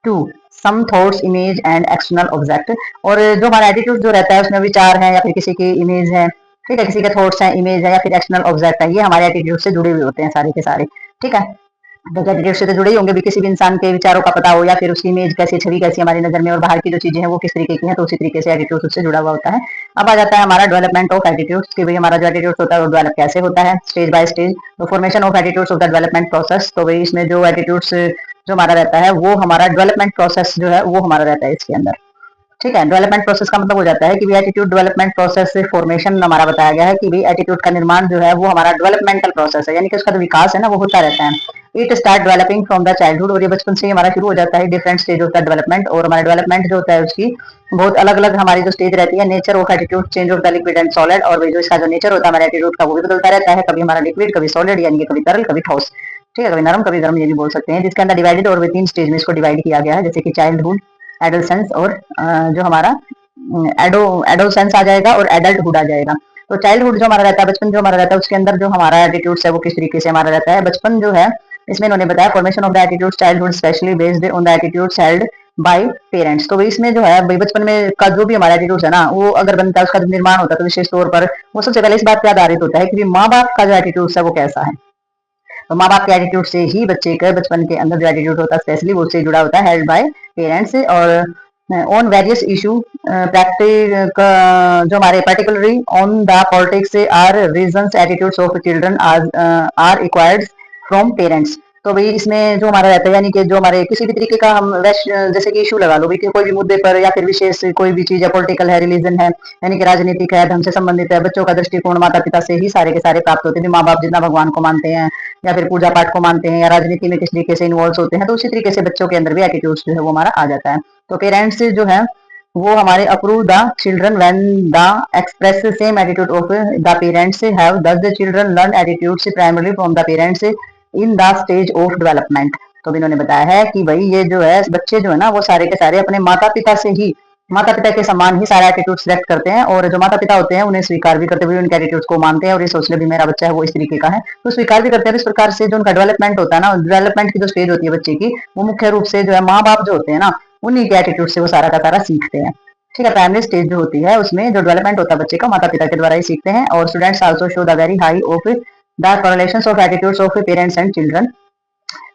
to some thoughts, image and external object. और जो हमारा एटीट्यूड जो रहता है उसमें विचार है या फिर किसी की इमेज है, ठीक है, किसी के थॉट्स हैं, इमेज है या फिर एक्सटर्नल ऑब्जेक्ट है, ये हमारे एटीट्यूड से जुड़े हुए होते हैं सारे के सारे। ठीक है, तो एटीट्यूड से तो जुड़े ही होंगे भी, किसी भी इंसान के विचारों का पता हो या फिर उसकी इमेज कैसी, छवि कैसी हमारी नजर में और बाहर की जो चीजें हैं वो किस तरीके की हैं, तो उसी तरीके से एटीट्यूड उससे जुड़ा हुआ होता है। अब आ जाता है हमारा डेवलपमेंट ऑफ एटीट्यूड कि भाई हमारा जो एटीट्यूड होता है वो डेवलप कैसे होता है, स्टेज बाय स्टेज। तो formation of attitudes of the development process. तो भाई इसमें जो एटीट्यूड्स जो हमारा रहता है वो हमारा डेवलपमेंट प्रोसेस जो है वो हमारा रहता है इसके अंदर। ठीक है, डेवलपमेंट प्रोसेस का मतलब हो जाता है कि भाई एटीट्यूड डेवलपमेंट प्रोसेस से फॉर्मेशन हमारा बताया गया है कि भाई एटीट्यूड का निर्माण जो है वो हमारा डेवलपमेंटल प्रोसेस है, यानी कि उसका जो विकास है ना वो होता रहता है। It start developing from the childhood, और ये बचपन से ही हमारा शुरू हो जाता है, different stage of the development. और हमारा डेवलपमेंट जो होता है उसकी बहुत अलग अलग हमारी जो स्टेज रहती है। Nature of attitude change of the liquid and solid, और जो इसका जो नेचर होता है हमारे एटीट्यूड का वो भी बदलता रहता है, कभी हमारा लिक्विड, कभी सॉलिड, यानी कि कभी तरल, कभी ठोस। ठीक है, कभी नरम, कभी गर्म, ये भी बोल सकते हैं, जिसके अंदर डिवाइडेड और 3 स्टेज में इसको डिवाइड किया गया है, जैसे कि चाइल्डहुड, एडोलसेंस और जो हमारा एडोलसेंस आ जाएगा और एडल्टहुड आ जाएगा। तो चाइल्डहुड जो हमारा रहता है, बचपन जो हमारा रहता है, उसके अंदर जो हमारा एटीट्यूड है वो किस तरीके से हमारा रहता है। बचपन जो है इसमें इन्होंने बताया formation of the attitude childhood specially based on the attitudes held by parents. तो इसमें जो है भाई बचपन में का जो भी हमारा एटीट्यूड है ना वो अगर बनता है, उसका जो निर्माण होता है तो विशेष तौर पर वो सबसे पहले इस बात पे आधारित होता है कि माँ बाप का जो एटीट्यूड है वो कैसा है। तो माँ बाप के एटीट्यूड से ही बच्चे के बचपन के अंदर जो एटीट्यूड होता है स्पेशली वो उससे जुड़ा होता है, हेल्ड बाय पेरेंट्स। और ऑन वेरियस इशू प्रैक्टिक जो हमारे particularly on the politics are reasons attitudes of children are acquired from parents. तो भाई इसमें जो हमारा रहता है, यानी कि जो हमारे किसी भी तरीके का हम जैसे कि इशू लगा लो भाई, कोई भी मुद्दे पर या फिर विशेष कोई भी चीज है, पॉलिटिकल है, रिलीजन है, यानी कि राजनीतिक है, धर्म से संबंधित है, बच्चों का दृष्टिकोण माता पिता से ही सारे के सारे प्राप्त होते हैं। माँ बाप जितना भगवान को मानते हैं या फिर पूजा पाठ को मानते हैं या राजनीति में किस तरीके से इन्वॉल्व होते हैं, तो उसी तरीके से बच्चों के अंदर भी एटीट्यूड जो है वो हमारा आ जाता है। तो पेरेंट्स जो है वो हमारे approve the children when the express same attitude of the parents have, thus the children learn attitudes primarily from the parents in the stage of development. तो इन्होंने बताया है कि भाई ये जो है बच्चे जो है ना वो सारे के सारे अपने माता पिता से ही, माता पिता के समान ही सारा एटीट्यूड सिलेक्ट करते हैं, और जो माता पिता होते हैं उन्हें स्वीकार भी करते हुए उनके एटीट्यूड को मानते हैं और ये सोच ले भी मेरा बच्चा है वो इस तरीके का है, तो स्वीकार भी करते हैं। इस प्रकार से जो उनका डेवलपमेंट होता है ना, डेवलपमेंट की जो स्टेज होती है बच्चे की, वो मुख्य रूप से जो है माँ बाप जो होते हैं ना उन्हीं के एटीट्यूड से वो सारा का सारा सीखते हैं। ठीक है, प्राइमरी स्टेज जो होती है उसमें जो डेवलपमेंट होता है बच्चे का माता पिता के द्वारा ही सीखते हैं। और students also show the very high of the correlations of attitudes of parents and children.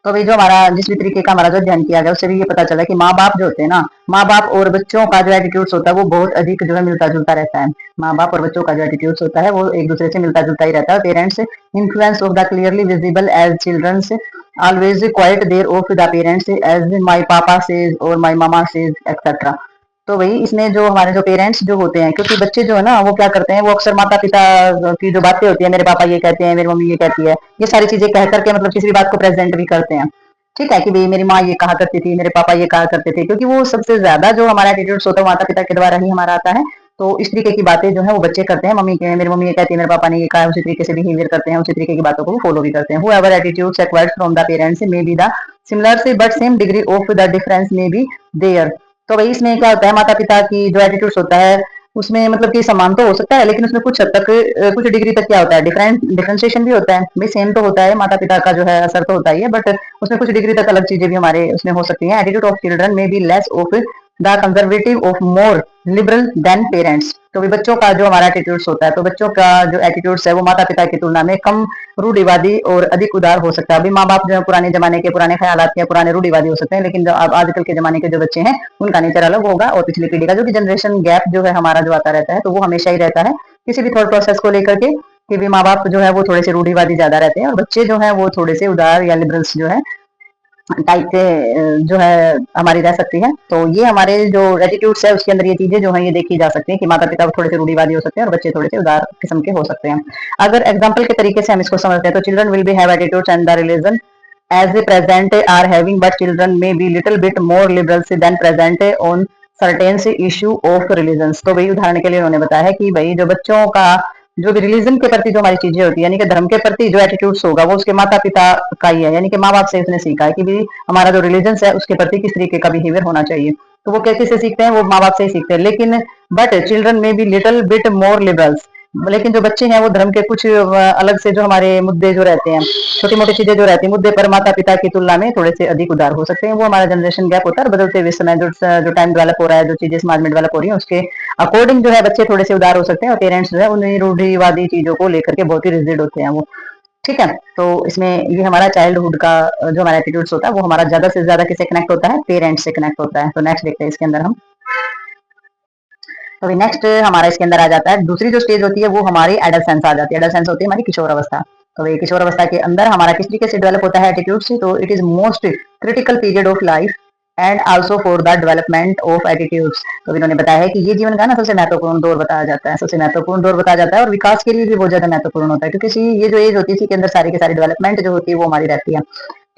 तो अभी जो हमारा जिस भी तरीके का हमारा जो अध्ययन किया गया उससे भी ये पता चला कि माँ बाप जो होते हैं ना, माँ बाप और बच्चों का जो एटीट्यूड होता है वो बहुत अधिक जो है मिलता जुलता रहता है। माँ बाप और बच्चों का जो एटीट्यूड होता है वो एक दूसरे से मिलता जुलता ही रहता है। Parents influence of the clearly visible as children's always quite there of the parents as my पापा सेज और माई मामा सेज एक्सेट्रा। तो वही इसमें जो हमारे जो पेरेंट्स जो होते हैं, क्योंकि बच्चे जो है ना वो क्या करते हैं, वो अक्सर माता पिता की जो बातें होती है, मेरे पापा ये कहते हैं, मेरी मम्मी ये कहती है, ये सारी चीजें कह करके मतलब किसी भी बात को प्रेजेंट भी करते हैं। ठीक है कि भाई मेरी माँ ये कहा करती थी, मेरे पापा ये कहा करते थे, क्योंकि वो सबसे ज्यादा जो हमारा एटीट्यूड होता है माता पिता के द्वारा ही हमारा आता है। तो इस तरीके की बातें जो है वो बच्चे करते हैं, मम्मी के मेरी मम्मी ये कहती है, मेरे पापा ने ये कहा, उसी तरीके से बिहेवियर करते हैं, उसी तरीके की बातों को फॉलो भी करते हैं। However attitudes acquired from the parents may be the similar से but same degree of the difference may be there. तो भाई इसमें क्या होता है, माता पिता की जो एटीट्यूड होता है उसमें मतलब कि समान तो हो सकता है, लेकिन उसमें कुछ हद तक कुछ डिग्री तक क्या होता है, डिफरेंशिएशन भी होता है। भाई सेम तो होता है, माता पिता का जो है असर तो होता ही है, बट उसमें कुछ डिग्री तक अलग चीजें भी हमारे उसमें हो सकती हैं। एटीट्यूड ऑफ चिल्ड्रन में be less of the conservative of more liberal than parents. तो भी बच्चों का जो हमारा एटीट्यूड्स होता है, तो बच्चों का जो एटीट्यूड्स है वो माता पिता की तुलना में कम रूढ़िवादी और अधिक उदार हो सकता है। अभी माँ बाप जो है पुराने जमाने के पुराने ख्यालात के पुराने रूढ़िवादी हो सकते हैं, लेकिन जो अब आजकल के जमाने के जो बच्चे हैं उनका नेचर अलग होगा। और पिछली पीढ़ी का जो भी जनरेशन गैप जो है हमारा जो आता रहता है, तो वो हमेशा ही रहता है किसी भी थॉट प्रोसेस को लेकर के, कि भी माँ बाप जो है वो थोड़े से रूढ़िवादी ज्यादा रहते हैं और बच्चे जो है वो थोड़े से उदार या लिबरल्स जो है टाइप के जो है हमारी रह सकती है। तो ये हमारे जो एटीट्यूड्स है उसके अंदर ये चीजें जो है ये देखी जा सकती है कि माता पिता थोड़े से रूढ़िवादी हो सकते हैं और बच्चे थोड़े से उदार किस्म के हो सकते हैं। अगर एग्जाम्पल के तरीके से हम इसको समझते हैं तो children will be have attitudes and the religion as they present are having, but children may be little bit more liberal than present on certain issue of religions। तो भाई उदाहरण के लिए उन्होंने बताया है कि भाई जो बच्चों का जो भी रिलीजन के प्रति जो हमारी चीजें होती है, यानी कि धर्म के प्रति जो एटीट्यूड्स होगा वो उसके माता पिता का ही है, यानी कि माँ बाप से उसने सीखा है कि भी हमारा जो रिलीजन है उसके प्रति किस तरीके का बिहेवियर होना चाहिए। तो वो कैसे से सीखते हैं, वो माँ बाप से ही सीखते हैं। लेकिन बट चिल्ड्रन में भी लिटिल बिट मोर लिबरल्स, लेकिन जो बच्चे हैं वो धर्म के कुछ अलग से जो हमारे मुद्दे जो रहते हैं, छोटी मोटी चीजें जो रहती है मुद्दे पर माता पिता की तुलना में थोड़े से अधिक उदार हो सकते हैं। वो हमारा जनरेशन गैप होता है, बदलते हुए समय जो टाइम डेवलप हो रहा है, जो चीजें समाज में डेवलप हो रही है उसके अकॉर्डिंग जो है बच्चे थोड़े से उदार हो सकते हैं, और पेरेंट्स जो है उन्हीं रूढ़िवादी चीजों को लेकर के बहुत ही रिजिड होते हैं वो। ठीक है, तो इसमें ये हमारा चाइल्डहुड का जो हमारा एटीट्यूड्स होता है वो हमारा ज्यादा से ज्यादा किससे कनेक्ट होता है, पेरेंट्स से कनेक्ट होता है। तो नेक्स्ट देखते हैं इसके अंदर हम। तो नेक्स्ट हमारा इसके अंदर आ जाता है दूसरी जो स्टेज होती है वो हमारी एडolescence आ जाती है। एडolescence होती है हमारी किशोर अवस्था। तो ये किशोर अवस्था के अंदर हमारा किस तरीके से डेवलप होता है एटीट्यूड से, तो it is most critical period of life and also for the development of attitudes. तो इन्होंने बताया है कि ये जीवन का ना सबसे महत्वपूर्ण दौर बताया जाता है, सबसे महत्वपूर्ण दौर बताया जाता है, और विकास के लिए भी बहुत ज्यादा महत्वपूर्ण होता है, क्योंकि ये जो एज होती है इसी के अंदर सारी की सारी डेवलपमेंट जो होती है वो हमारी रहती है।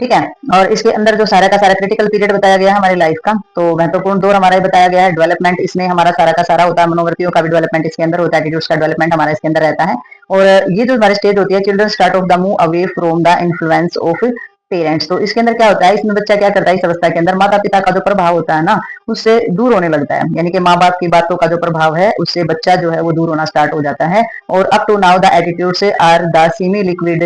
ठीक है, और इसके अंदर जो सारा का सारा क्रिटिकल पीरियड बताया गया है हमारी लाइफ का, तो महत्वपूर्ण दौर हमारा बताया गया है। डेवलपमेंट इसमें हमारा सारा का सारा होता है, मनोवृत्तियों का भी डेवलपमेंट इसके अंदर होता है, एटीट्यूड्स का डेवलपमेंट हमारा इसके अंदर रहता है। और ये जो हमारी स्टेज होती है, children start of the move away from the influence of parents. तो इसके अंदर क्या होता है, इसमें बच्चा क्या करता है, इस अवस्था के अंदर माता पिता का जो प्रभाव होता है ना उससे दूर होने लगता है, यानी कि माँ बाप की बातों का जो प्रभाव है उससे बच्चा जो है वो दूर होना स्टार्ट हो जाता है। और up to now the attitudes are the semi liquid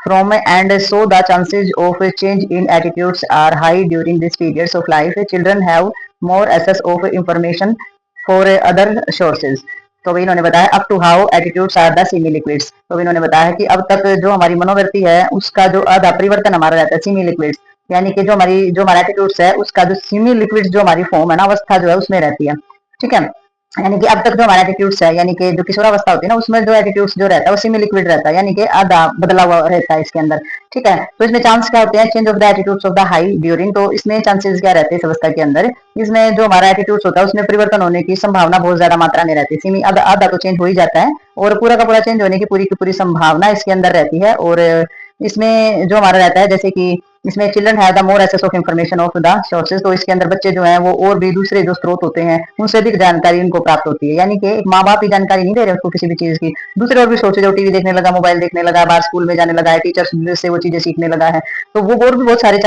from and so the chances of change in attitudes are high during these periods of life। Children have more access of information for other sources। तो भी इन्होंने बताया up to how attitudes are the semi liquids. तो भी इन्होंने बताया कि अब तक जो हमारी मनोवृत्ति है उसका जो आधा परिवर्तन हमारा रहता है सेमी लिक्विड्स, यानी कि जो हमारा एटीट्यूड्स है उसका जो सेमी लिक्विड्स जो हमारी फॉर्म है ना अवस्था जो है उसमें रहती है। ठीक है, यानी कि अब तक जो हमारा एटीट्यूड्स है, यानी कि जो किशोरावस्था होती है ना उसमें जो एटीट्यूड्स जो रहता है वो सेमी लिक्विड रहता है, यानी कि आधा बदला हुआ रहता है इसके अंदर। ठीक है, तो इसमें चांस क्या होते हैं, change of the attitudes of the high during. तो इसमें चांसेस क्या रहते हैं इस अवस्था के अंदर, इसमें जो हमारा एटीट्यूड्स होता है उसमें परिवर्तन होने की संभावना बहुत ज्यादा मात्रा में रहती है। सेमी आधा आधा तो चेंज हो ही जाता है, और पूरा का पूरा चेंज होने की पूरी संभावना इसके अंदर रहती है। और इसमें जो हमारा रहता है जैसे कि इसमें children have the more access of information of the sources. तो इसके अंदर बच्चे जो हैं वो और भी दूसरे जो स्रोत होते हैं उनसे भी जानकारी उनको प्राप्त होती है, यानी कि माँ बाप ही जानकारी नहीं दे रहे उसको किसी भी चीज की, दूसरे और भी सोर्सेज, जो टीवी देखने लगा, मोबाइल देखने लगा, बाहर स्कूल में जाने लगा है, टीचर्स से वो चीजें सीखने लगा है, तो वो और भी बहुत सारे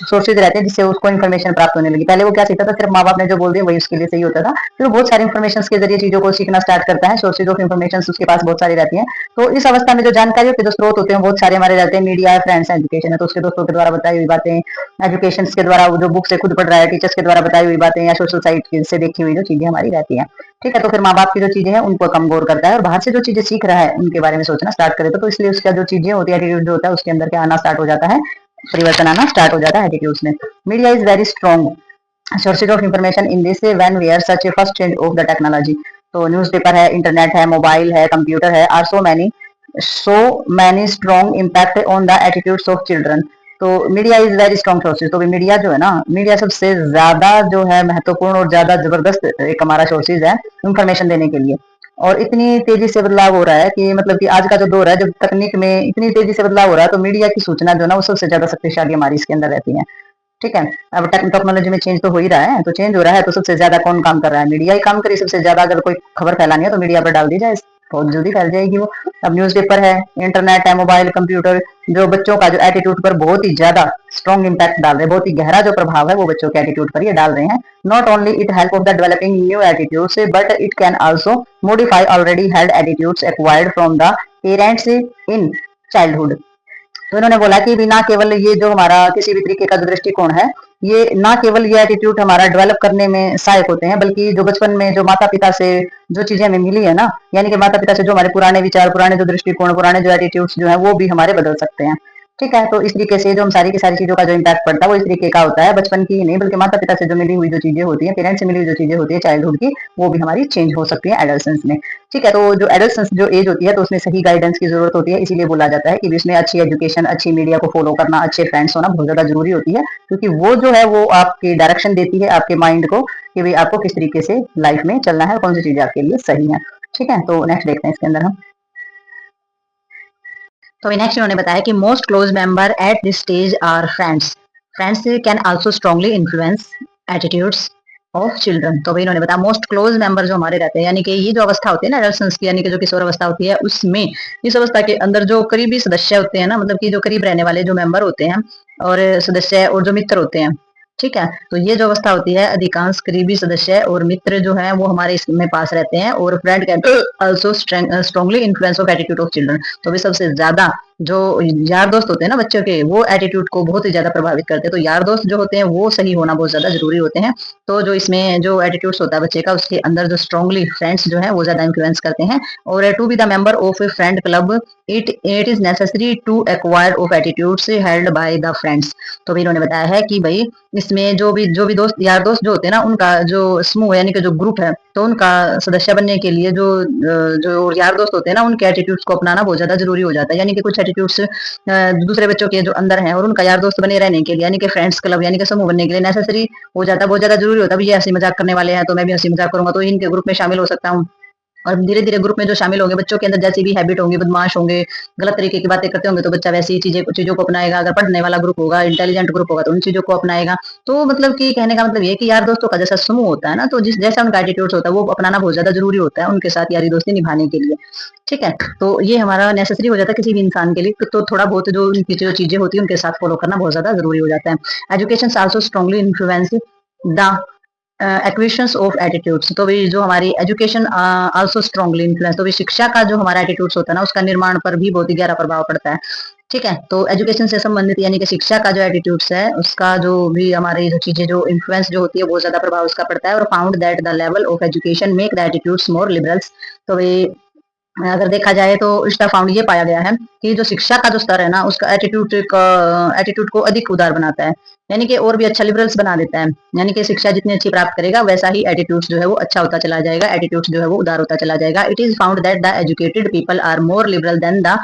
सोर्सेज रहते हैं जिससे उसको इन्फॉर्मेशन प्राप्त होने लगी। पहले वो क्या सीखता था, सिर्फ माँ बाप ने जो बोल दिया वही उसके लिए सही होता था, फिर बहुत सारी इन्फॉर्मेशन के जरिए चीजों को सीखना स्टार्ट करता है, सोर्सेज ऑफ इन्फॉर्मेशन उसके पास बहुत सारी रहती है। तो इस अवस्था में जो जानकारियों के जो स्रोत होते हैं बहुत सारे हमारे रहते हैं, मीडिया है, फ्रेंड्स, एजुकेशन है, तो उसके दोस्तों के द्वारा बताई हुई बातें, एजुकेशन के द्वारा जो बुक से खुद पढ़ रहा है, टीचर्स के द्वारा बताई हुई बातें, या सोशल साइट से देखी हुई जो चीजें हमारी रहती हैं। ठीक है, तो फिर माँ बाप की जो चीजें हैं उनको कम गौर करता है, और बाहर से जो चीजें सीख रहा है उनके बारे में सोचना स्टार्ट करे, तो इसलिए उसका जो चीजें होती है एटीट्यूड जो होता है उसके अंदर क्या आना स्टार्ट हो जाता है, परिवर्तन आना स्टार्ट हो जाता है एटीट्यूड्स में। Media is very strong sources of information in this when we are such a first change of the technology. तो न्यूज़पेपर है, इंटरनेट है, मोबाइल है, कंप्यूटर है, are so many strong impact on the attitudes of children. तो media is very strong sources. तो media जो है ना, मीडिया सबसे ज्यादा जो है महत्वपूर्ण और ज्यादा जबरदस्त एक हमारा सोर्सेज है इंफॉर्मेशन देने के लिए। और इतनी तेजी से बदलाव हो रहा है कि मतलब कि आज का जो दौर है जब तकनीक में इतनी तेजी से बदलाव हो रहा है, तो मीडिया की सूचना जो ना वो सबसे ज्यादा शक्तिशाली हमारी इसके अंदर रहती है। ठीक है, अब टेक्नोलॉजी में चेंज तो हो ही रहा है, तो चेंज हो रहा है तो सबसे ज्यादा कौन काम कर रहा है, मीडिया ही काम करे सबसे ज्यादा। अगर कोई खबर फैलानी है तो मीडिया पर डाल दी जाए, बहुत जल्दी फैल जाएगी वो। अब न्यूज़पेपर है, इंटरनेट है, मोबाइल, कंप्यूटर, जो बच्चों का जो एटीट्यूड पर बहुत ही ज्यादा स्ट्रॉन्ग इम्पैक्ट डाल रहे हैं, बहुत ही गहरा जो प्रभाव है वो बच्चों के एटीट्यूड पर ये डाल रहे हैं। Not only it help of the developing new attitudes but it can also modify already held attitudes acquired from the parents in childhood. तो इन्होंने बोला कि भी ना केवल ये जो हमारा किसी भी तरीके का जो दृष्टिकोण है, ये ना केवल ये एटीट्यूड हमारा डेवलप करने में सहायक होते हैं, बल्कि जो बचपन में जो माता पिता से जो चीजें हमें मिली है ना, यानी कि माता पिता से जो हमारे पुराने विचार, पुराने जो दृष्टिकोण, पुराने जो एटीट्यूड्स जो है वो भी हमारे बदल सकते हैं। ठीक है, तो इस तरीके से जो हम सारी की सारी चीजों का जो इम्पैक्ट पड़ता है वो इस तरीके का होता है, बचपन की ही नहीं बल्कि माता पिता से जो मिली हुई जो चीजें होती है, पेरेंट्स से मिली हुई जो चीजें होती है चाइल्डहुड की, वो भी हमारी चेंज हो सकती है एडल्सेंस में। ठीक है, तो जो एडल्सेंस जो एज होती है तो उसमें सही गाइडेंस की जरूरत होती है, इसीलिए बोला जाता है कि इसमें अच्छी एजुकेशन, अच्छी मीडिया को फॉलो करना, अच्छे फ्रेंड्स होना बहुत ज्यादा जरूरी होती है, क्योंकि वो जो है वो आपकी डायरेक्शन देती है आपके माइंड को कि भाई आपको किस तरीके से लाइफ में चलना है, कौन सी चीजें आपके लिए सही है। ठीक है, तो नेक्स्ट देखते हैं इसके अंदर हम। तो नेक्स्ट इन्होंने बताया कि most close member at this stage are friends. Friends can also strongly influence attitudes of children. तो भाई इन्होंने बताया मोस्ट क्लोज मेंबर जो हमारे रहते हैं, यानी कि ये जो अवस्था होती है ना एडोलसेंस की, यानी कि जो किशोर अवस्था होती है, उसमें इस अवस्था के अंदर जो करीबी सदस्य होते हैं ना, मतलब कि जो करीब रहने वाले जो मेंबर होते हैं और सदस्य और जो मित्र होते हैं, ठीक है, तो ये जो अवस्था होती है, अधिकांश करीबी सदस्य और मित्र जो है वो हमारे इसमें पास रहते हैं। और friend can also strongly influence of attitude of children. तो भी सबसे ज्यादा जो यार दोस्त होते हैं ना बच्चों के, वो एटीट्यूड को बहुत ही ज्यादा प्रभावित करते हैं। तो यार दोस्त जो होते हैं वो सही होना बहुत ज्यादा जरूरी होते हैं। तो जो इसमें जो एटीट्यूड्स होता है बच्चे का, उसके अंदर जो स्ट्रांगली फ्रेंड्स जो है वो ज्यादा इन्फ्लुएंस करते हैं। और to be the member of a friend club it is necessary to acquire of attitudes held by the friends. तो भी इन्होंने बताया है कि भाई इसमें जो भी दोस्त यार दोस्त जो होते हैं ना, उनका जो समूह यानी कि जो ग्रुप है, तो उनका सदस्य बनने के लिए जो यार दोस्त होते हैं ना, उनके एटीट्यूड्स को अपनाना बहुत ज्यादा जरूरी हो जाता है। यानी कि कुछ एटीट्यूड्स दूसरे बच्चों के जो अंदर हैं और उनका यार दोस्त बने रहने के लिए, यानी कि फ्रेंड्स क्लब यानी कि समूह बनने के लिए नेसेसरी हो जाता है, बहुत ज्यादा जरूरी होता है। ये हंसी मजाक करने वाले हैं तो मैं भी हंसी मजाक करूंगा, तो इनके ग्रुप में शामिल हो सकता हूँ। और धीरे धीरे ग्रुप में जो शामिल होंगे, बच्चों के अंदर जैसी भी हैबिट होंगी, बदमाश होंगे, गलत तरीके की बातें करते होंगे, तो बच्चा वैसी चीजों को अपनाएगा। अगर पढ़ने वाला ग्रुप होगा, इंटेलिजेंट ग्रुप होगा, तो उन चीजों को अपनाएगा। तो मतलब कि कहने का मतलब ये कि यार दोस्तों का जैसा समूह होता है ना, तो जिस जैसा उनका एटीट्यूड होता है वो अपनाना बहुत ज्यादा जरूरी होता है उनके साथ यारी दोस्ती निभाने के लिए। ठीक है, तो ये हमारा नेसेसरी हो जाता है किसी भी इंसान के लिए। तो थोड़ा बहुत जो उनकी जो चीजें होती है उनके साथ फॉलो करना बहुत ज्यादा जरूरी हो जाता है। Education also strongly influence the acquisitions of attitudes. तो भी जो हमारी एजुकेशन आल्सो स्ट्रांगली इन्फ्लुएंस, तो भी शिक्षा का जो हमारा एटीट्यूड्स होता है ना, उसका निर्माण पर भी बहुत ही गहरा प्रभाव पड़ता है। ठीक है, तो एजुकेशन से संबंधित यानी कि शिक्षा का जो एटीट्यूड्स है, उसका जो भी हमारी जो चीजें जो इन्फ्लुएंस जो होती है बहुत ज्यादा प्रभाव उसका पड़ता है। और found that the level of education make the attitudes more liberals. तो भी अगर देखा जाए तो इसका फाउंड ये पाया गया है कि जो शिक्षा का जो स्तर है ना, उसका एटीट्यूड को अधिक उदार बनाता है, यानी कि और भी अच्छा लिबरल्स बना देता है। यानी कि शिक्षा जितनी अच्छी प्राप्त करेगा वैसा ही एटीट्यूड जो है वो अच्छा होता चला जाएगा, एटीट्यूड जो है वो उदार होता चला जाएगा। It is found that the educated people are more liberal than the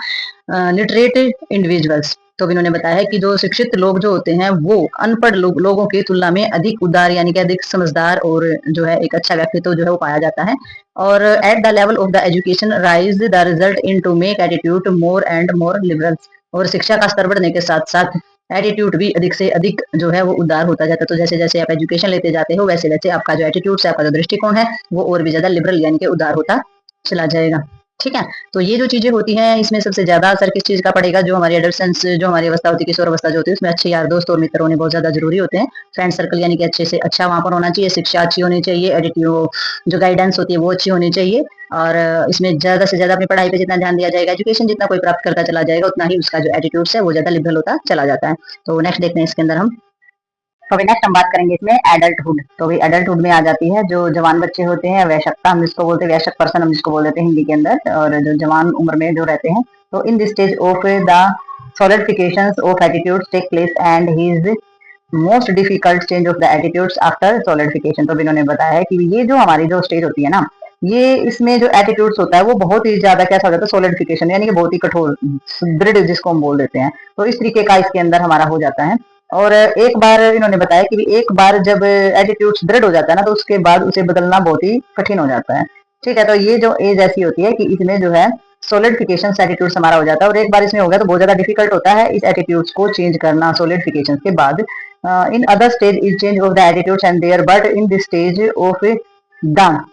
literate individuals. तो भी इन्होंने बताया कि जो शिक्षित लोग जो होते हैं वो अनपढ़ लोगों की तुलना में अधिक उदार यानी कि अधिक समझदार और जो है एक अच्छा व्यक्तित्व जो है वो पाया जाता है। और at the level of the education rise the result in to make attitude more and more liberals. और शिक्षा का स्तर बढ़ने के साथ साथ एटीट्यूड भी अधिक से अधिक जो है वो उदार होता जाता है। तो जैसे जैसे आप एजुकेशन लेते जाते हो वैसे वैसे आपका जो एटीट्यूड है, आपका जो दृष्टिकोण है, वो और भी ज्यादा लिबरल यानी कि उदार होता चला जाएगा। ठीक है, तो ये जो चीजें होती हैं इसमें सबसे ज्यादा असर किस चीज का पड़ेगा, जो हमारी एडोलसेंस जो हमारी अवस्था होती है, किशोर अवस्था जो होती है, उसमें अच्छे यार दोस्त और मित्र होने बहुत ज्यादा जरूरी होते हैं। फ्रेंड सर्कल यानी कि अच्छे से अच्छा वहां पर होना चाहिए, शिक्षा अच्छी होनी चाहिए, एटीट्यूड जो गाइडेंस होती है वो अच्छी होनी चाहिए। और इसमें ज्यादा से ज्यादा अपनी पढ़ाई पे जितना ध्यान दिया जाएगा, एजुकेशन जितना कोई प्राप्त करता चला जाएगा, उतना ही उसका जो एटीट्यूड है वो ज्यादा लिबरल होता चला जाता है। तो नेक्स्ट देखते हैं इसके अंदर हम। तो अभी नेक्स्ट हम बात करेंगे इसमें एडल्टहुड। तो भी एडल्टहुड में आ जाती है जो जवान बच्चे होते हैं, वयस्कता हम जिसको बोलते हैं, वयस्क पर्सन हम जिसको बोल देते हैं हिंदी के अंदर, और जो जवान उम्र में जो रहते हैं। तो इन this stage of the solidifications of attitudes take place and his most difficult change of the attitudes after solidification। तो भी इन्होंने बताया है कि ये जो हमारी जो स्टेज होती है ना, ये इसमें जो एटीट्यूड्स होता है वो बहुत ही ज्यादा कैसा हो जाता है, सोलिडिफिकेशन यानी कि बहुत ही कठोर दृढ़ जिसको हम बोल देते हैं। तो इस तरीके का इसके अंदर हमारा हो जाता है। और एक बार इन्होंने बताया कि एक बार जब एटीट्यूड दृढ़ हो जाता है ना, तो उसके बाद उसे बदलना बहुत ही कठिन हो जाता है। ठीक है, तो ये जो एज ऐसी होती है कि इसमें जो है सोलिडिफिकेशन एटीट्यूड हमारा हो जाता है। और एक बार इसमें हो गया तो बहुत ज्यादा डिफिकल्ट होता है इस एटीट्यूड्स को चेंज करना सोलिडिफिकेशन के बाद। In other stage is change of the attitudes and there, but in this stage of the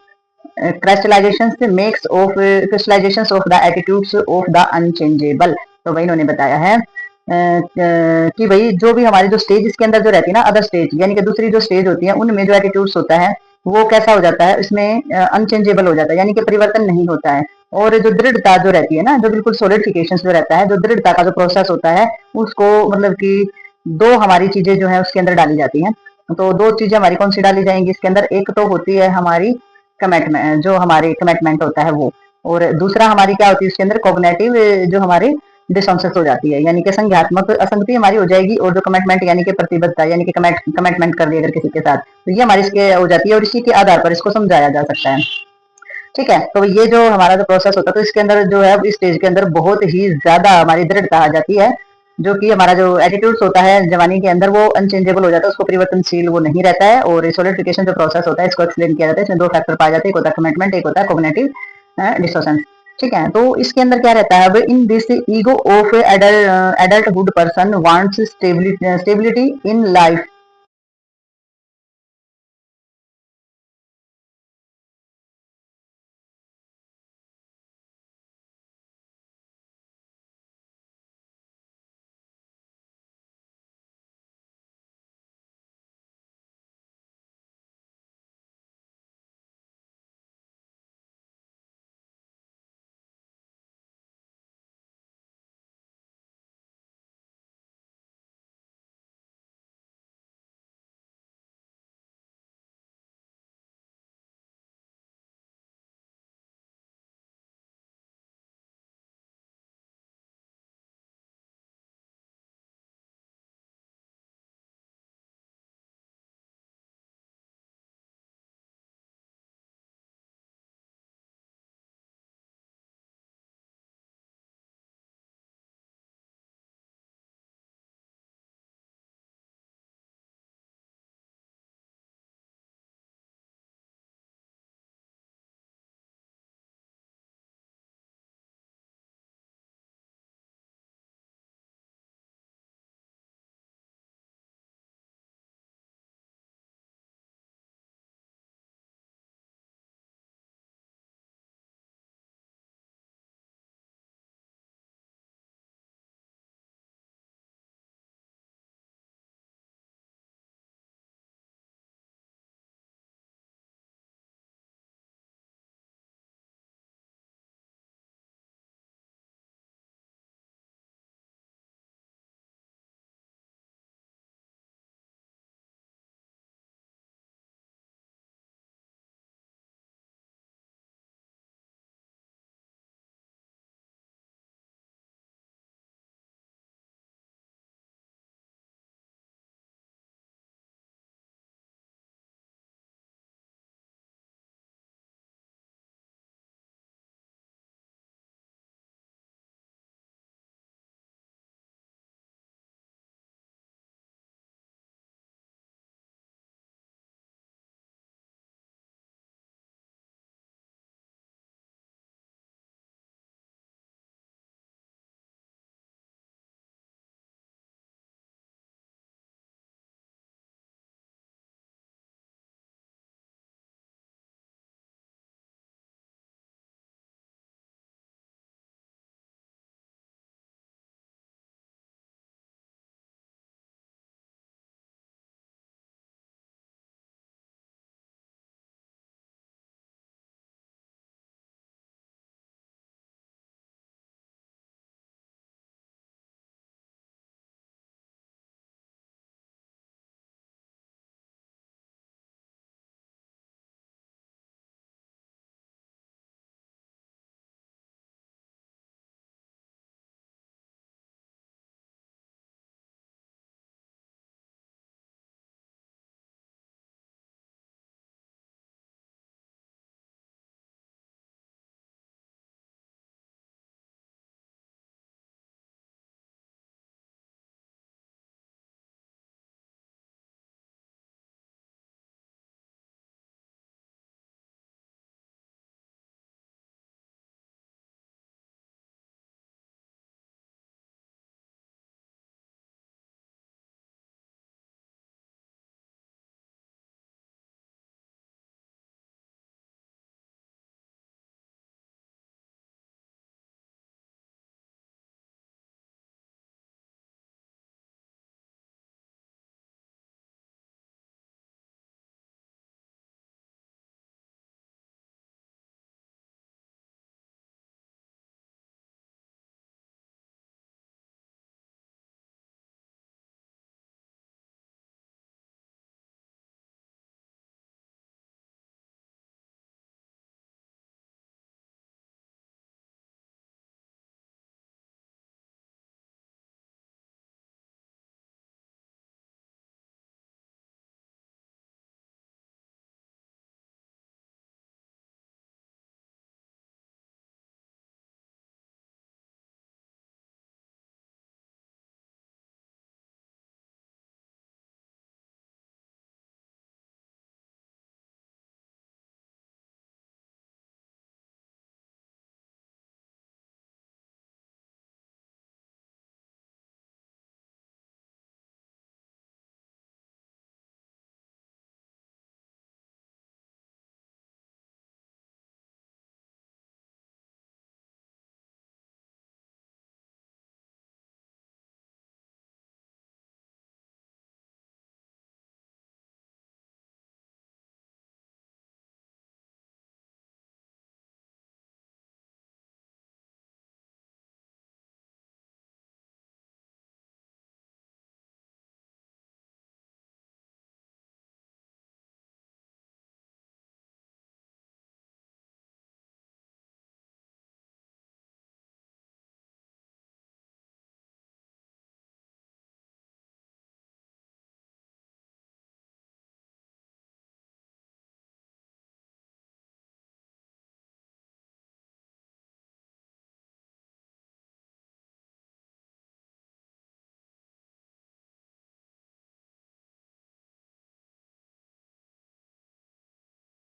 crystallizations of the attitudes of the unchangeable। तो भाई इन्होंने बताया है कि भाई जो भी हमारी जो स्टेज इसके अंदर जो रहती है ना, अदर स्टेज यानी कि दूसरी जो स्टेज होती है, उनमें जो एटीट्यूड्स होता है वो कैसा हो जाता है, इसमें अनचेंजेबल हो जाता है, यानी कि परिवर्तन नहीं होता है। और जो दृढ़ता जो रहती है ना, जो बिल्कुल सोलिडिफिकेशन जो रहता है, जो दृढ़ता का जो प्रोसेस होता है, उसको मतलब कि दो हमारी चीजें जो है उसके अंदर डाली जाती हैं। तो दो चीजें हमारी कौन सी डाली जाएंगी इसके अंदर, एक तो होती है हमारी कमिटमेंट, जो हमारी कमिटमेंट होता है वो, और दूसरा हमारी क्या होती है इसके अंदर, कॉग्निटिव जो हमारी डिसऑनसेस हो जाती है, यानी कि संज्ञात्मक असंगति हमारी हो जाएगी। और जो कमिटमेंट यानी कि प्रतिबद्धता यानी कि कमिटमेंट कर दी अगर किसी के साथ, तो ये हमारी इसके हो जाती है और इसी के आधार पर इसको समझाया जा सकता है। ठीक है, तो ये जो हमारा जो प्रोसेस होता है, तो इसके अंदर जो है इस स्टेज के अंदर बहुत ही ज्यादा हमारी दृढ़ता आ जाती है, जो कि हमारा जो एटीट्यूड्स होता है जवानी के अंदर वो अनचेंजेबल हो जाता है, उसको परिवर्तनशील वो नहीं रहता है। और सोलिडिफिकेशन जो प्रोसेस होता है इसको एक्सप्लेन किया जाता है, इसमें दो फैक्टर पाए जाते हैं, एक होता है कमिटमेंट, एक होता है कॉग्निटिव डिसोसेंस। ठीक है। तो इसके अंदर क्या रहता है, अब in this ego of adulthood person wants stability in life,